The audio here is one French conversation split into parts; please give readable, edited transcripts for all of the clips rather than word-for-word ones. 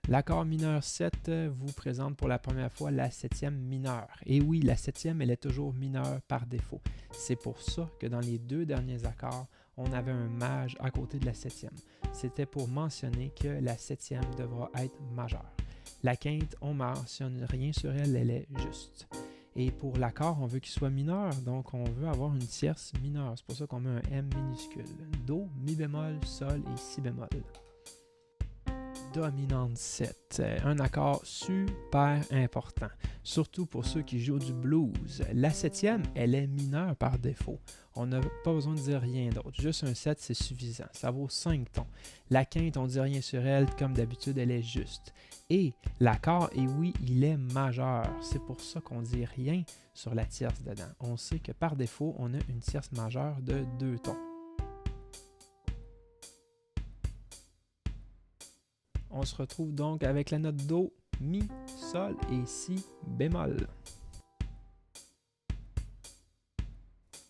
L'accord mineur 7 vous présente pour la première fois la septième mineure. Et oui, la septième, elle est toujours mineure par défaut. C'est pour ça que dans les deux derniers accords, on avait un maj à côté de la septième. C'était pour mentionner que la septième devra être majeure. La quinte, on ne mentionne rien sur elle, elle est juste. Et pour l'accord, on veut qu'il soit mineur, donc on veut avoir une tierce mineure. C'est pour ça qu'on met un M minuscule. Do, mi bémol, sol et si bémol. Dominante 7, un accord super important, surtout pour ceux qui jouent du blues. La septième, elle est mineure par défaut. On n'a pas besoin de dire rien d'autre, juste un 7 c'est suffisant, ça vaut 5 tons. La quinte, on ne dit rien sur elle, comme d'habitude elle est juste. Et l'accord, et oui, il est majeur, c'est pour ça qu'on ne dit rien sur la tierce dedans. On sait que par défaut, on a une tierce majeure de 2 tons. On se retrouve donc avec la note Do, Mi, Sol et Si bémol.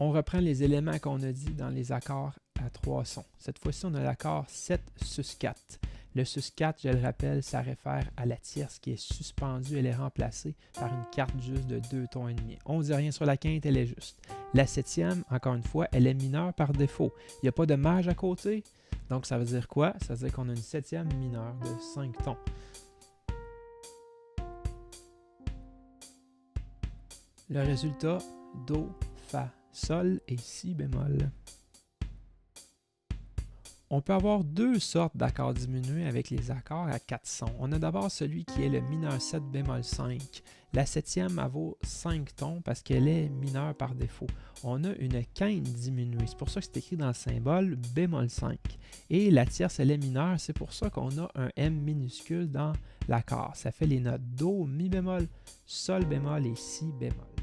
On reprend les éléments qu'on a dit dans les accords à 3 sons. Cette fois-ci, on a l'accord 7 sus 4. Le sus 4, je le rappelle, ça réfère à la tierce qui est suspendue. Elle est remplacée par une carte juste de 2 tons et demi. On ne dit rien sur la quinte, elle est juste. La septième, encore une fois, elle est mineure par défaut. Il n'y a pas de maj à côté. Donc, ça veut dire quoi? Ça veut dire qu'on a une septième mineure de 5 tons. Le résultat, Do, Fa, Sol et Si bémol. On peut avoir deux sortes d'accords diminués avec les accords à 4 sons. On a d'abord celui qui est le mineur 7 bémol 5. La septième, elle vaut 5 tons parce qu'elle est mineure par défaut. On a une quinte diminuée, c'est pour ça que c'est écrit dans le symbole bémol 5. Et la tierce, elle est mineure, c'est pour ça qu'on a un M minuscule dans l'accord. Ça fait les notes Do, Mi bémol, Sol bémol et Si bémol.